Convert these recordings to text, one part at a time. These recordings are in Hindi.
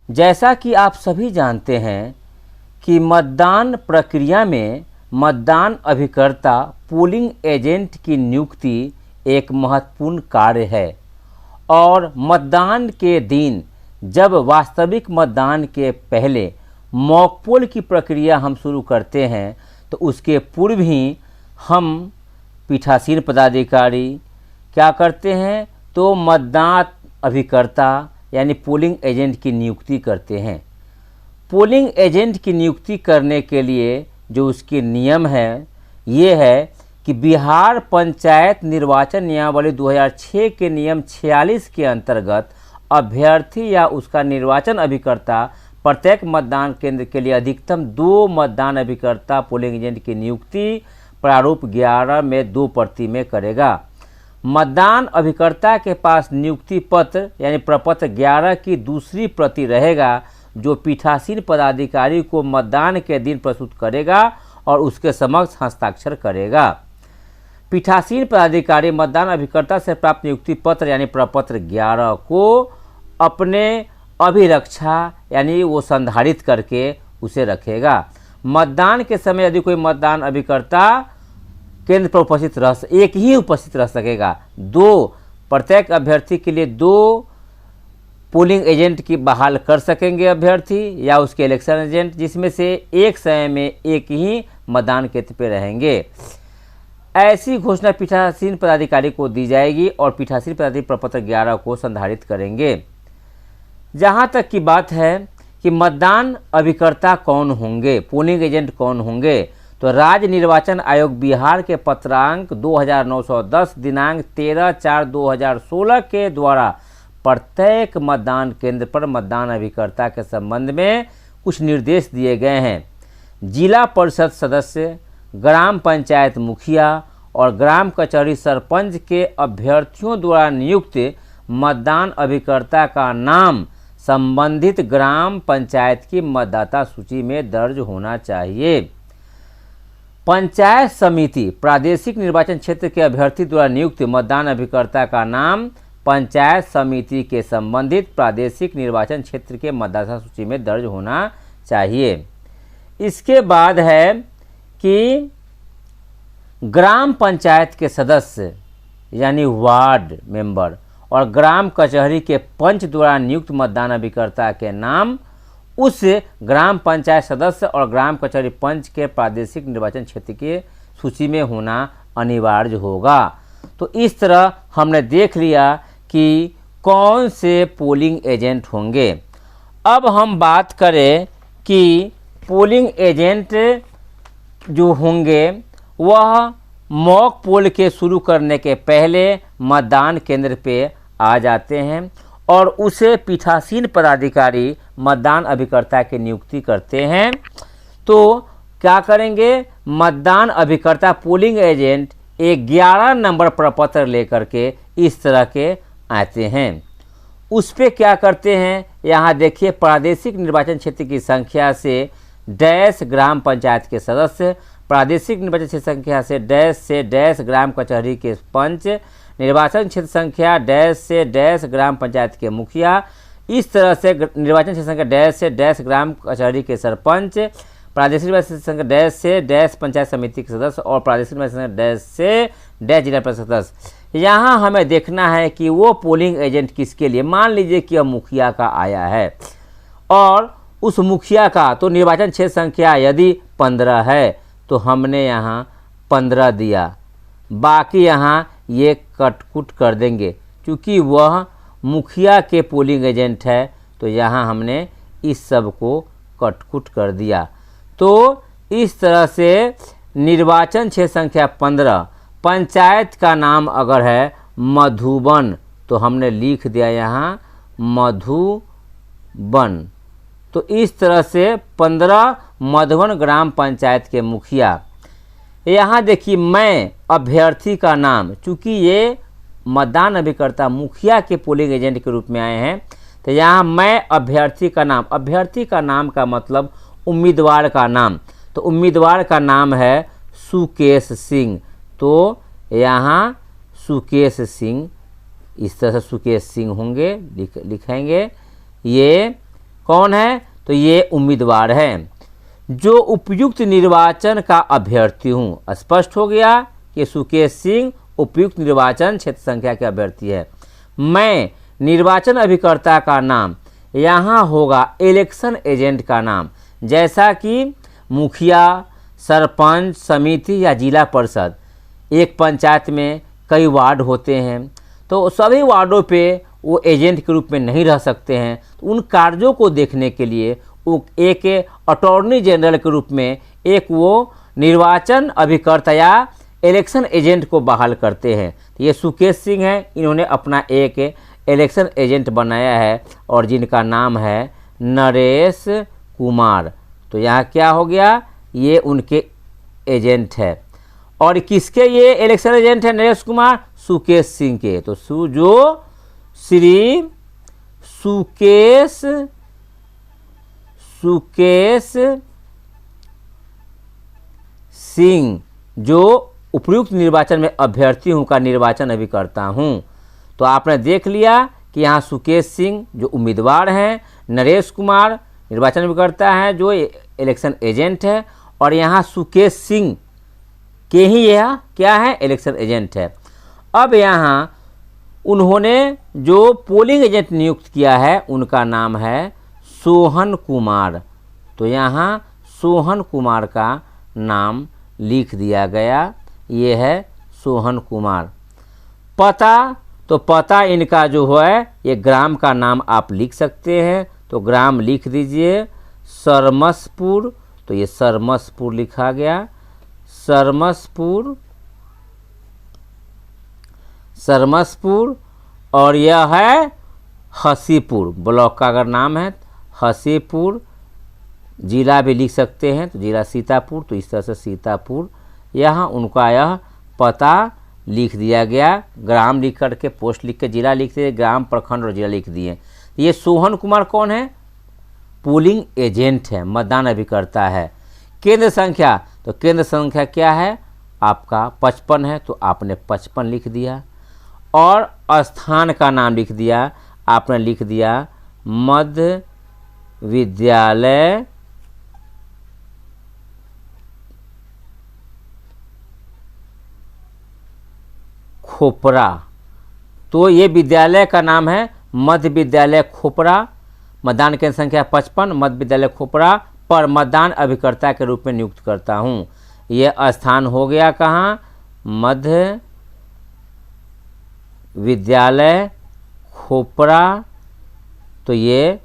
जैसा कि आप सभी जानते हैं कि मतदान प्रक्रिया में मतदान अभिकर्ता पोलिंग एजेंट की नियुक्ति एक महत्वपूर्ण कार्य है और मतदान के दिन जब वास्तविक मतदान के पहले मॉक पोल की प्रक्रिया हम शुरू करते हैं तो उसके पूर्व ही हम पीठासीन पदाधिकारी क्या करते हैं तो मतदान अभिकर्ता यानी पोलिंग एजेंट की नियुक्ति करते हैं। पोलिंग एजेंट की नियुक्ति करने के लिए जो उसके नियम है ये है कि बिहार पंचायत निर्वाचन नियमावली 2006 के नियम 46 के अंतर्गत अभ्यर्थी या उसका निर्वाचन अभिकर्ता प्रत्येक मतदान केंद्र के लिए अधिकतम 2 मतदान अभिकर्ता पोलिंग एजेंट की नियुक्ति प्रारूप 11 में 2 प्रति में करेगा। मतदान अभिकर्ता के पास नियुक्ति पत्र यानी प्रपत्र 11 की दूसरी प्रति रहेगा जो पीठासीन पदाधिकारी को मतदान के दिन प्रस्तुत करेगा और उसके समक्ष हस्ताक्षर करेगा। पीठासीन पदाधिकारी मतदान अभिकर्ता से प्राप्त नियुक्ति पत्र यानी प्रपत्र 11 को अपने अभिरक्षा यानी वो संधारित करके उसे रखेगा। मतदान के समय यदि कोई मतदान अभिकर्ता केंद्र पर उपस्थित एक ही उपस्थित रह सकेगा। 2 प्रत्येक अभ्यर्थी के लिए 2 पोलिंग एजेंट की बहाल कर सकेंगे अभ्यर्थी या उसके इलेक्शन एजेंट, जिसमें से एक समय में एक ही मतदान केंद्र पर रहेंगे। ऐसी घोषणा पीठासीन पदाधिकारी को दी जाएगी और पीठासीन पदाधिकारी प्रपत्र 11 को संधारित करेंगे। जहां तक की बात है कि मतदान अभिकर्ता कौन होंगे, पोलिंग एजेंट कौन होंगे, तो राज्य निर्वाचन आयोग बिहार के पत्रांक 2910 दिनांक 13/4/2016 के द्वारा प्रत्येक मतदान केंद्र पर मतदान अभिकर्ता के संबंध में कुछ निर्देश दिए गए हैं। जिला परिषद सदस्य, ग्राम पंचायत मुखिया और ग्राम कचहरी सरपंच के अभ्यर्थियों द्वारा नियुक्त मतदान अभिकर्ता का नाम संबंधित ग्राम पंचायत की मतदाता सूची में दर्ज होना चाहिए। पंचायत समिति प्रादेशिक निर्वाचन क्षेत्र के अभ्यर्थी द्वारा नियुक्त मतदान अभिकर्ता का नाम पंचायत समिति के संबंधित प्रादेशिक निर्वाचन क्षेत्र के मतदाता सूची में दर्ज होना चाहिए। इसके बाद है कि ग्राम पंचायत के सदस्य यानी वार्ड मेंबर और ग्राम कचहरी के पंच द्वारा नियुक्त मतदान अभिकर्ता के नाम उस ग्राम पंचायत सदस्य और ग्राम कचहरी पंच के प्रादेशिक निर्वाचन क्षेत्र के सूची में होना अनिवार्य होगा। तो इस तरह हमने देख लिया कि कौन से पोलिंग एजेंट होंगे। अब हम बात करें कि पोलिंग एजेंट जो होंगे वह मॉक पोल के शुरू करने के पहले मतदान केंद्र पे आ जाते हैं और उसे पीठासीन पदाधिकारी मतदान अभिकर्ता की नियुक्ति करते हैं। तो क्या करेंगे, मतदान अभिकर्ता पोलिंग एजेंट 11 नंबर प्रपत्र लेकर के इस तरह के आते हैं। उस पे क्या करते हैं, यहाँ देखिए प्रादेशिक निर्वाचन क्षेत्र की संख्या से डैश ग्राम पंचायत के सदस्य, प्रादेशिक निर्वाचन क्षेत्र संख्या से डैश ग्राम कचहरी के पंच, निर्वाचन क्षेत्र संख्या डैश से डैश ग्राम पंचायत के मुखिया, इस तरह से निर्वाचन क्षेत्र संख्या डैश से डैश ग्राम कचहरी के सरपंच, प्रादेशिक निर्वाचन संख्या डैश से डैश पंचायत समिति के सदस्य और प्रादेशिक निर्वाचन संख्या डैश से डैश जिला परिषद सदस्य। यहाँ हमें देखना है कि वो पोलिंग एजेंट किसके लिए। मान लीजिए कि अब मुखिया का आया है और उस मुखिया का तो निर्वाचन क्षेत्र संख्या यदि 15 है तो हमने यहाँ 15 दिया, बाकी यहाँ ये कटकुट कर देंगे क्योंकि वह मुखिया के पोलिंग एजेंट है तो यहाँ हमने इस सब को कटकुट कर दिया। तो इस तरह से निर्वाचन क्षेत्र संख्या 15 पंचायत का नाम अगर है मधुबन तो हमने लिख दिया यहाँ मधुबन। तो इस तरह से 15 मधुबन ग्राम पंचायत के मुखिया। यहाँ देखिए मैं अभ्यर्थी का नाम, चूँकि ये मतदान अभिकर्ता मुखिया के पोलिंग एजेंट के रूप में आए हैं तो यहाँ मैं अभ्यर्थी का नाम, अभ्यर्थी का नाम का मतलब उम्मीदवार का नाम, तो उम्मीदवार का नाम है सुकेश सिंह, तो यहाँ सुकेश सिंह, इस तरह से सुकेश सिंह होंगे, लिखेंगे। ये कौन है? तो ये उम्मीदवार हैं जो उपयुक्त निर्वाचन का अभ्यर्थी हूँ। स्पष्ट हो गया कि सुकेश सिंह उपयुक्त निर्वाचन क्षेत्र संख्या के अभ्यर्थी है। मैं निर्वाचन अभिकर्ता का नाम, यहाँ होगा इलेक्शन एजेंट का नाम, जैसा कि मुखिया, सरपंच, समिति या जिला परिषद। एक पंचायत में कई वार्ड होते हैं, तो सभी वार्डों पे वो एजेंट के रूप में नहीं रह सकते हैं। तो उन कार्यों को देखने के लिए वो एक अटॉर्नी जनरल के रूप में एक वो निर्वाचन अभिकर्ता या इलेक्शन एजेंट को बहाल करते हैं। तो ये सुकेश सिंह हैं, इन्होंने अपना एक इलेक्शन एजेंट बनाया है और जिनका नाम है नरेश कुमार। तो यहाँ क्या हो गया? ये उनके एजेंट है। और किसके ये इलेक्शन एजेंट है नरेश कुमार? सुकेश सिंह के। तो जो श्री सुकेश सिंह जो उपयुक्त निर्वाचन में अभ्यर्थी हूँ का निर्वाचन अभिकर्ता हूँ। तो आपने देख लिया कि यहाँ सुकेश सिंह जो उम्मीदवार हैं, नरेश कुमार निर्वाचन अभिकर्ता हैं जो इलेक्शन एजेंट है, और यहाँ सुकेश सिंह के ही यह क्या है? इलेक्शन एजेंट है। अब यहाँ उन्होंने जो पोलिंग एजेंट नियुक्त किया है उनका नाम है सोहन कुमार। तो यहाँ सोहन कुमार का नाम लिख दिया गया, ये है सोहन कुमार। पता, तो पता इनका जो है ये ग्राम का नाम आप लिख सकते हैं। तो ग्राम लिख दीजिए सरमसपुर। तो ये सरमसपुर लिखा गया, सरमसपुर। और यह है हसीपुर, ब्लॉक का अगर नाम है हसीपुर। जिला भी लिख सकते हैं, तो जिला सीतापुर। तो इस तरह से सीतापुर, यहाँ उनका यह पता लिख दिया गया। ग्राम लिख करके, पोस्ट लिख के जिला लिख दिए, ग्राम, प्रखंड और जिला लिख दिए। ये सोहन कुमार कौन है? पोलिंग एजेंट है, मतदान अभिकर्ता है। केंद्र संख्या, तो केंद्र संख्या क्या है आपका? 55 है, तो आपने 55 लिख दिया। और स्थान का नाम लिख दिया, आपने लिख दिया मध्य विद्यालय खोपरा। तो ये विद्यालय का नाम है मध्य विद्यालय खोपरा। मतदान केंद्र संख्या 55, मध्य विद्यालय खोपरा पर मतदान अभिकर्ता के रूप में नियुक्त करता हूँ। ये स्थान हो गया कहाँ? मध्य विद्यालय खोपरा। तो ये,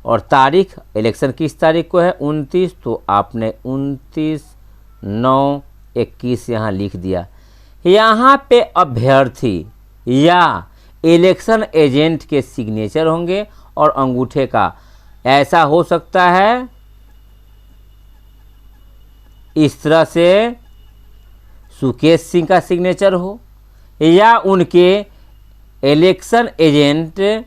और तारीख, इलेक्शन किस तारीख को है? 29। तो आपने 29/9/21 यहाँ लिख दिया। यहाँ पे अभ्यर्थी या इलेक्शन एजेंट के सिग्नेचर होंगे और अंगूठे का। ऐसा हो सकता है इस तरह से सुकेश सिंह का सिग्नेचर हो, या उनके इलेक्शन एजेंट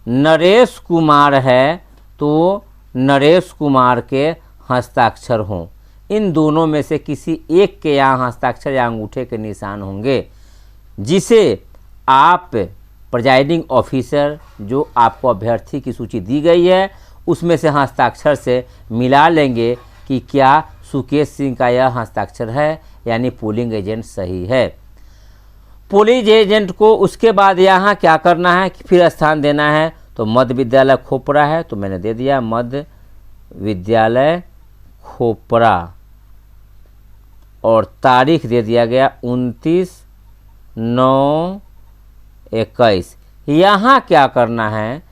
नरेश कुमार है तो नरेश कुमार के हस्ताक्षर हों। इन दोनों में से किसी एक के यहाँ हस्ताक्षर या अंगूठे के निशान होंगे, जिसे आप प्रिजाइडिंग ऑफिसर जो आपको अभ्यर्थी की सूची दी गई है उसमें से हस्ताक्षर से मिला लेंगे कि क्या सुकेश सिंह का यह हस्ताक्षर है, यानी पोलिंग एजेंट सही है। पोलिंग एजेंट को उसके बाद यहाँ क्या करना है कि फिर स्थान देना है। तो मध्य विद्यालय खोपरा है, तो मैंने दे दिया मध्य विद्यालय खोपरा, और तारीख दे दिया गया 29/9/21। यहाँ क्या करना है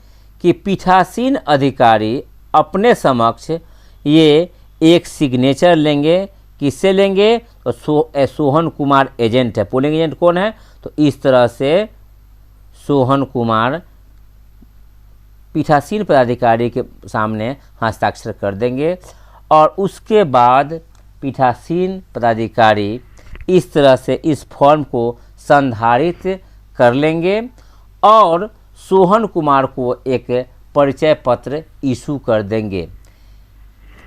कि पीठासीन अधिकारी अपने समक्ष ये एक सिग्नेचर लेंगे। किससे लेंगे? तो सोहन कुमार एजेंट है। पोलिंग एजेंट कौन है? तो इस तरह से सोहन कुमार पीठासीन पदाधिकारी के सामने हस्ताक्षर कर देंगे, और उसके बाद पीठासीन पदाधिकारी इस तरह से इस फॉर्म को संधारित कर लेंगे और सोहन कुमार को एक परिचय पत्र इशू कर देंगे।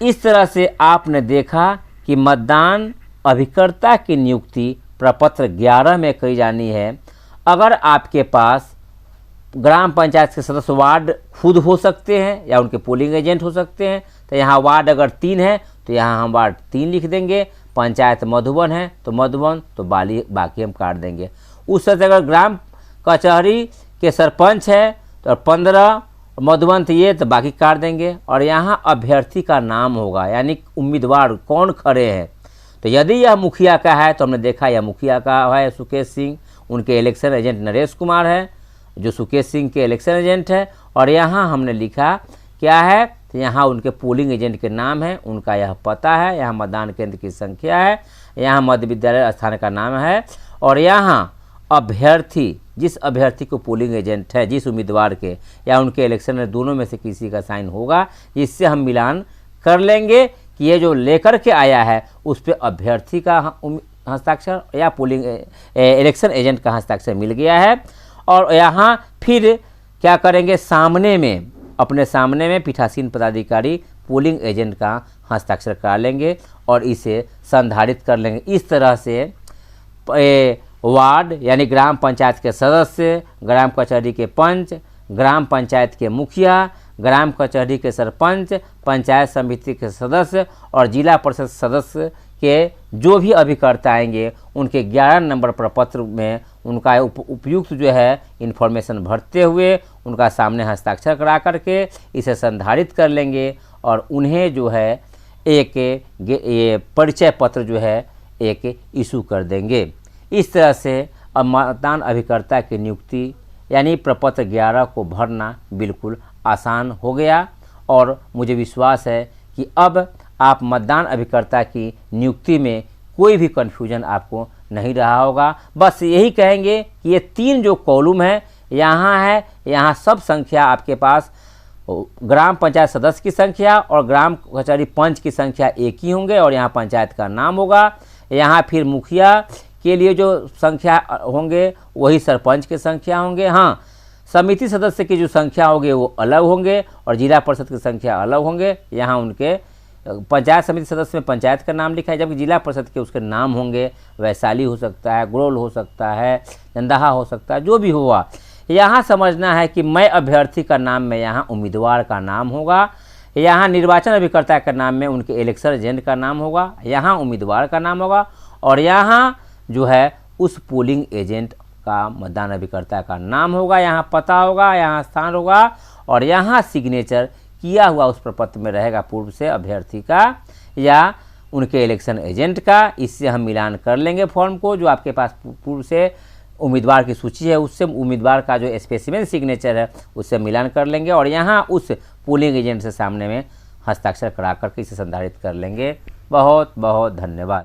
इस तरह से आपने देखा कि मतदान अभिकर्ता की नियुक्ति प्रपत्र 11 में की जानी है। अगर आपके पास ग्राम पंचायत के सदस्य वार्ड खुद हो सकते हैं या उनके पोलिंग एजेंट हो सकते हैं। तो यहाँ वार्ड अगर 3 है तो यहाँ हम वार्ड 3 लिख देंगे। पंचायत मधुबन है तो मधुबन, तो बाकी हम काट देंगे। उस तरह से अगर ग्राम कचहरी के सरपंच है तो 15, मधुबन तो ये, तो बाकी काट देंगे। और यहाँ अभ्यर्थी का नाम होगा, यानी उम्मीदवार कौन खड़े हैं। तो यदि यह मुखिया का है तो हमने देखा यह मुखिया का है सुकेश सिंह, उनके इलेक्शन एजेंट नरेश कुमार है जो सुकेश सिंह के इलेक्शन एजेंट है। और यहाँ हमने लिखा क्या है, तो यहाँ उनके पोलिंग एजेंट के नाम है, उनका यह पता है, यहाँ मतदान केंद्र की संख्या है, यहाँ मध्य विद्यालय स्थान का नाम है। और यहाँ अभ्यर्थी, जिस अभ्यर्थी को पोलिंग एजेंट है, जिस उम्मीदवार के या उनके इलेक्शन में दोनों में से किसी का साइन होगा, इससे हम मिलान कर लेंगे कि ये जो लेकर के आया है उस पर अभ्यर्थी का हस्ताक्षर या पोलिंग इलेक्शन एजेंट का हस्ताक्षर मिल गया है। और यहाँ फिर क्या करेंगे, सामने में, अपने सामने में पीठासीन पदाधिकारी पोलिंग एजेंट का हस्ताक्षर करा लेंगे और इसे संधारित कर लेंगे। इस तरह से वार्ड यानी ग्राम पंचायत के सदस्य, ग्राम कचहरी के पंच, ग्राम पंचायत के मुखिया, ग्राम कचहरी के सरपंच, पंचायत समिति के सदस्य और जिला परिषद सदस्य के जो भी अभिकर्ता आएंगे उनके 11 नंबर प्रपत्र में उनका उपयुक्त जो है इन्फॉर्मेशन भरते हुए उनका सामने हस्ताक्षर करा करके इसे संधारित कर लेंगे और उन्हें जो है एक ये परिचय पत्र जो है एक इशू कर देंगे। इस तरह से अब मतदान अभिकर्ता की नियुक्ति यानी प्रपत्र 11 को भरना बिल्कुल आसान हो गया और मुझे विश्वास है कि अब आप मतदान अभिकर्ता की नियुक्ति में कोई भी कन्फ्यूजन आपको नहीं रहा होगा। बस यही कहेंगे कि ये 3 जो कॉलम है यहाँ है, यहाँ सब संख्या आपके पास ग्राम पंचायत सदस्य की संख्या और ग्राम कचहरी पंच की संख्या एक ही होंगे और यहाँ पंचायत का नाम होगा। यहाँ फिर मुखिया के लिए जो संख्या होंगे वही सरपंच की संख्या होंगे। हाँ, समिति सदस्य की जो संख्या होगी वो अलग होंगे और जिला परिषद की संख्या अलग होंगे। यहाँ उनके पंचायत समिति सदस्य में पंचायत का नाम लिखा है, जबकि जिला परिषद के उसके नाम होंगे। वैशाली हो सकता है, ग्रोल हो सकता है, जंदाहा हो सकता है, जो भी हुआ। यहाँ समझना है कि मैं अभ्यर्थी का नाम में यहाँ उम्मीदवार का नाम होगा, यहाँ निर्वाचन अभिकर्ता का नाम में उनके इलेक्शन एजेंट का नाम होगा, यहाँ उम्मीदवार का नाम होगा और यहाँ जो है उस पोलिंग एजेंट का मतदान अभिकर्ता का नाम होगा, यहाँ पता होगा, यहाँ स्थान होगा और यहाँ सिग्नेचर किया हुआ उस प्रपत्र में रहेगा पूर्व से अभ्यर्थी का या उनके इलेक्शन एजेंट का। इससे हम मिलान कर लेंगे फॉर्म को, जो आपके पास पूर्व से उम्मीदवार की सूची है उससे उम्मीदवार का जो स्पेसिमेन सिग्नेचर है उससे मिलान कर लेंगे और यहाँ उस पोलिंग एजेंट से सामने में हस्ताक्षर करा करके इसे संधारित कर लेंगे। बहुत बहुत धन्यवाद।